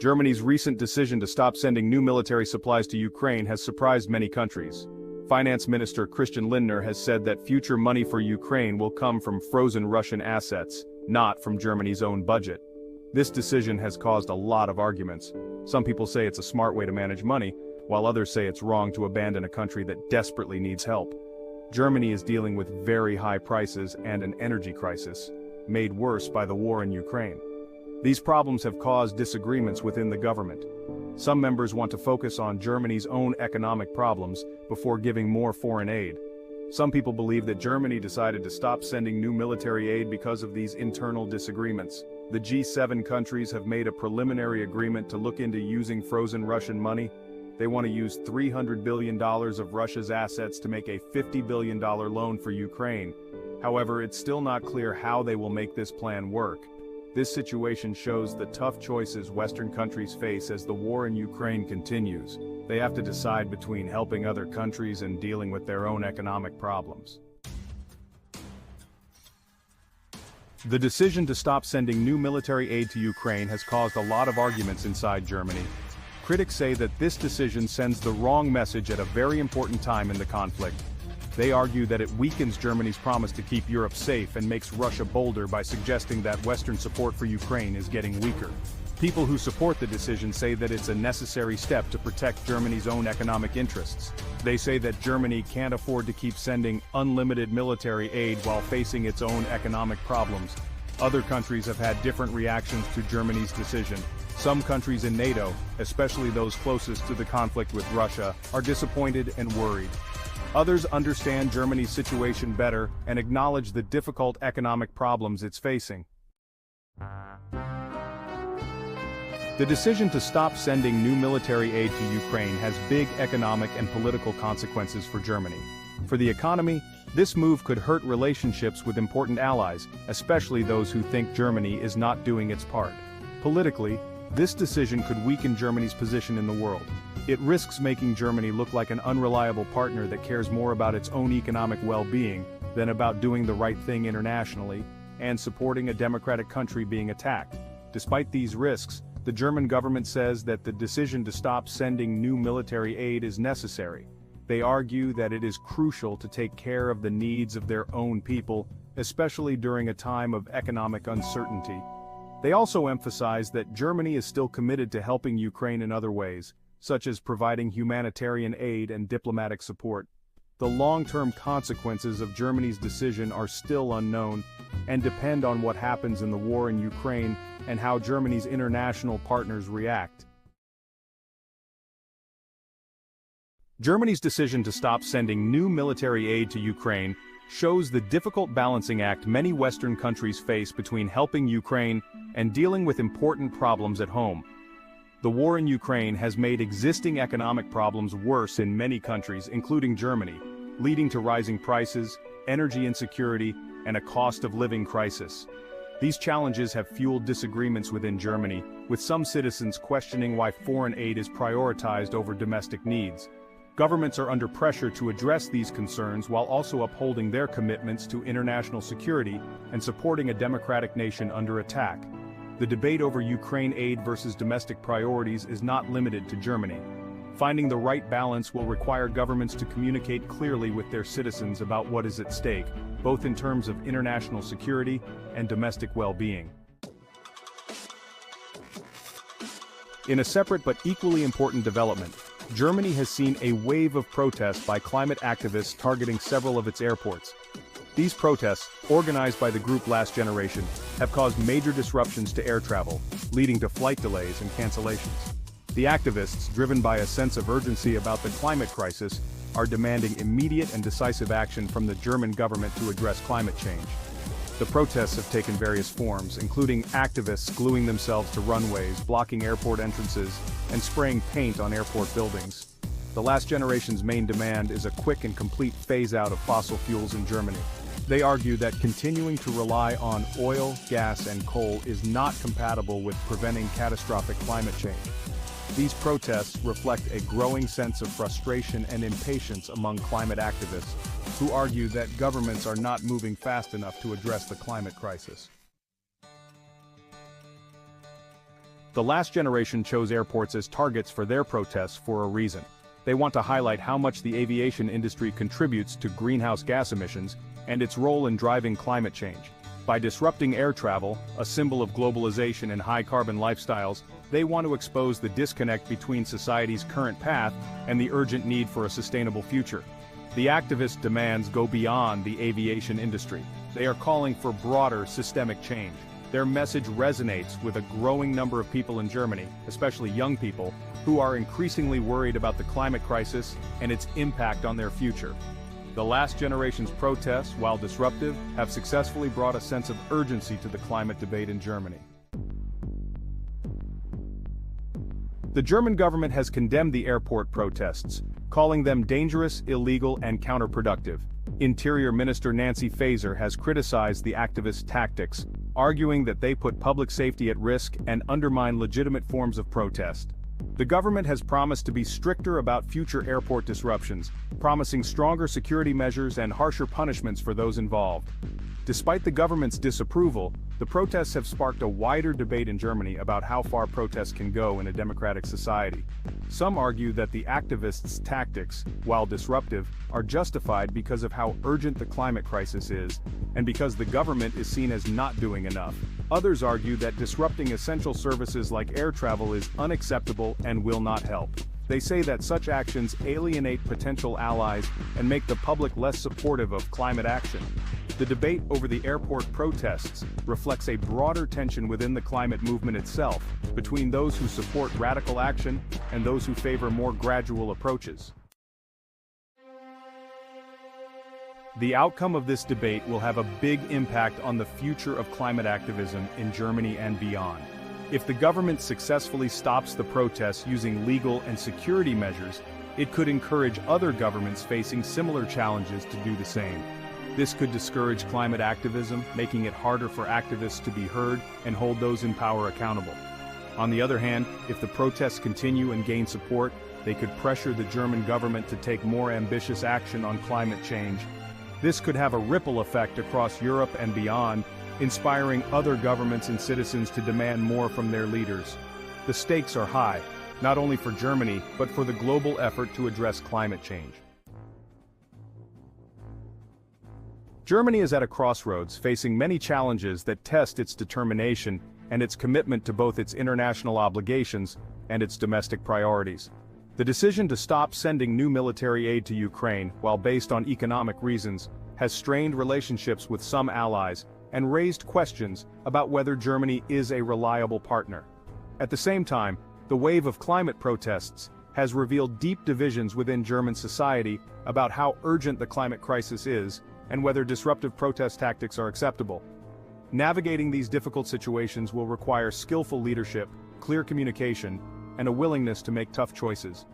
Germany's recent decision to stop sending new military supplies to Ukraine has surprised many countries. Finance Minister Lindner has said that future money for Ukraine will come from frozen Russian assets, not from Germany's own budget. This decision has caused a lot of arguments. Some people say it's a smart way to manage money, while others say it's wrong to abandon a country that desperately needs help. Germany is dealing with very high prices and an energy crisis, made worse by the war in Ukraine. These problems have caused disagreements within the government. Some members want to focus on Germany's own economic problems before giving more foreign aid. Some people believe that Germany decided to stop sending new military aid because of these internal disagreements. The G7 countries have made a preliminary agreement to look into using frozen Russian money. They want to use $300 billion of Russia's assets to make a $50 billion loan for Ukraine. However, it's still not clear how they will make this plan work. This situation shows the tough choices Western countries face as the war in Ukraine continues. They have to decide between helping other countries and dealing with their own economic problems. The decision to stop sending new military aid to Ukraine has caused a lot of arguments inside Germany. Critics say that this decision sends the wrong message at a very important time in the conflict. They argue that it weakens Germany's promise to keep Europe safe and makes Russia bolder by suggesting that Western support for Ukraine is getting weaker. People who support the decision say that it's a necessary step to protect Germany's own economic interests. They say that Germany can't afford to keep sending unlimited military aid while facing its own economic problems. Other countries have had different reactions to Germany's decision. Some countries in NATO, especially those closest to the conflict with Russia, are disappointed and worried. Others understand Germany's situation better and acknowledge the difficult economic problems it's facing. The decision to stop sending new military aid to Ukraine has big economic and political consequences for Germany. For the economy, this move could hurt relationships with important allies, especially those who think Germany is not doing its part. Politically, this decision could weaken Germany's position in the world. It risks making Germany look like an unreliable partner that cares more about its own economic well-being than about doing the right thing internationally and supporting a democratic country being attacked. Despite these risks, the German government says that the decision to stop sending new military aid is necessary. They argue that it is crucial to take care of the needs of their own people, especially during a time of economic uncertainty. They also emphasize that Germany is still committed to helping Ukraine in other ways, such as providing humanitarian aid and diplomatic support. The long-term consequences of Germany's decision are still unknown and depend on what happens in the war in Ukraine and how Germany's international partners react. Germany's decision to stop sending new military aid to Ukraine shows the difficult balancing act many Western countries face between helping Ukraine and dealing with important problems at home. The war in Ukraine has made existing economic problems worse in many countries, including Germany, leading to rising prices, energy insecurity, and a cost of living crisis. These challenges have fueled disagreements within Germany, with some citizens questioning why foreign aid is prioritized over domestic needs. Governments are under pressure to address these concerns while also upholding their commitments to international security and supporting a democratic nation under attack. The debate over Ukraine aid versus domestic priorities is not limited to Germany. Finding the right balance will require governments to communicate clearly with their citizens about what is at stake, both in terms of international security and domestic well-being. In a separate but equally important development, Germany has seen a wave of protests by climate activists targeting several of its airports. These protests, organized by the group Last Generation, have caused major disruptions to air travel, leading to flight delays and cancellations. The activists, driven by a sense of urgency about the climate crisis, are demanding immediate and decisive action from the German government to address climate change. The protests have taken various forms, including activists gluing themselves to runways, blocking airport entrances, and spraying paint on airport buildings. The Last Generation's main demand is a quick and complete phase-out of fossil fuels in Germany. They argue that continuing to rely on oil, gas, and coal is not compatible with preventing catastrophic climate change. These protests reflect a growing sense of frustration and impatience among climate activists, who argue that governments are not moving fast enough to address the climate crisis. The last generation chose airports as targets for their protests for a reason. They want to highlight how much the aviation industry contributes to greenhouse gas emissions and its role in driving climate change. By disrupting air travel, a symbol of globalization and high-carbon lifestyles, they want to expose the disconnect between society's current path and the urgent need for a sustainable future. The activist demands go beyond the aviation industry. They are calling for broader systemic change. Their message resonates with a growing number of people in Germany, especially young people, who are increasingly worried about the climate crisis and its impact on their future. The last generation's protests, while disruptive, have successfully brought a sense of urgency to the climate debate in Germany. The German government has condemned the airport protests, calling them dangerous, illegal, and counterproductive. Interior Minister Nancy Faeser has criticized the activists' tactics, arguing that they put public safety at risk and undermine legitimate forms of protest. The government has promised to be stricter about future airport disruptions, promising stronger security measures and harsher punishments for those involved. Despite the government's disapproval, the protests have sparked a wider debate in Germany about how far protests can go in a democratic society. Some argue that the activists' tactics, while disruptive, are justified because of how urgent the climate crisis is, and because the government is seen as not doing enough. Others argue that disrupting essential services like air travel is unacceptable and will not help. They say that such actions alienate potential allies and make the public less supportive of climate action. The debate over the airport protests reflects a broader tension within the climate movement itself, between those who support radical action and those who favor more gradual approaches. The outcome of this debate will have a big impact on the future of climate activism in Germany and beyond. If the government successfully stops the protests using legal and security measures, it could encourage other governments facing similar challenges to do the same. This could discourage climate activism, making it harder for activists to be heard and hold those in power accountable. On the other hand, if the protests continue and gain support, they could pressure the German government to take more ambitious action on climate change. This could have a ripple effect across Europe and beyond, inspiring other governments and citizens to demand more from their leaders. The stakes are high, not only for Germany, but for the global effort to address climate change. Germany is at a crossroads, facing many challenges that test its determination and its commitment to both its international obligations and its domestic priorities. The decision to stop sending new military aid to Ukraine, while based on economic reasons, has strained relationships with some allies and raised questions about whether Germany is a reliable partner. At the same time, the wave of climate protests has revealed deep divisions within German society about how urgent the climate crisis is and whether disruptive protest tactics are acceptable. Navigating these difficult situations will require skillful leadership, clear communication, and a willingness to make tough choices.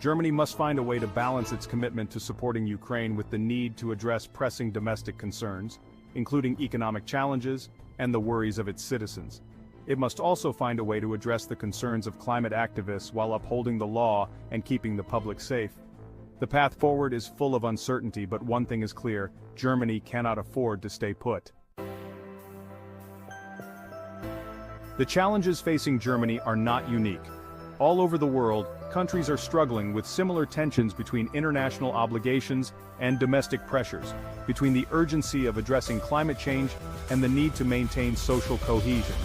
Germany must find a way to balance its commitment to supporting Ukraine with the need to address pressing domestic concerns, including economic challenges and the worries of its citizens. It must also find a way to address the concerns of climate activists while upholding the law and keeping the public safe. The path forward is full of uncertainty, but one thing is clear: Germany cannot afford to stay put. The challenges facing Germany are not unique. All over the world, countries are struggling with similar tensions between international obligations and domestic pressures, between the urgency of addressing climate change and the need to maintain social cohesion.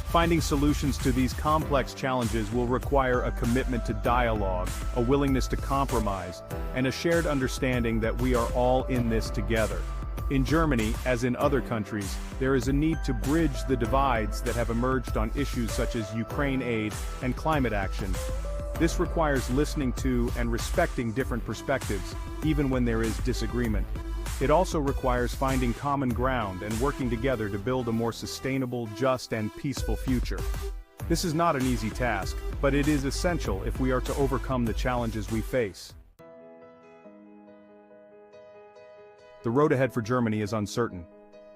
Finding solutions to these complex challenges will require a commitment to dialogue, a willingness to compromise, and a shared understanding that we are all in this together. In Germany, as in other countries, there is a need to bridge the divides that have emerged on issues such as Ukraine aid and climate action. This requires listening to and respecting different perspectives, even when there is disagreement. It also requires finding common ground and working together to build a more sustainable, just, and peaceful future. This is not an easy task, but it is essential if we are to overcome the challenges we face. The road ahead for Germany is uncertain.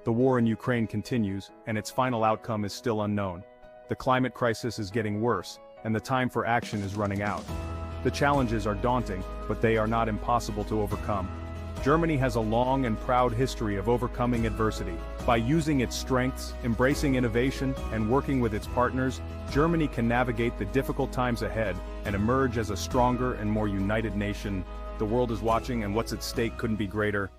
The war in Ukraine continues, and its final outcome is still unknown. The climate crisis is getting worse, and the time for action is running out. The challenges are daunting, but they are not impossible to overcome. Germany has a long and proud history of overcoming adversity. By using its strengths, embracing innovation, and working with its partners, Germany can navigate the difficult times ahead and emerge as a stronger and more united nation. The world is watching, and what's at stake couldn't be greater.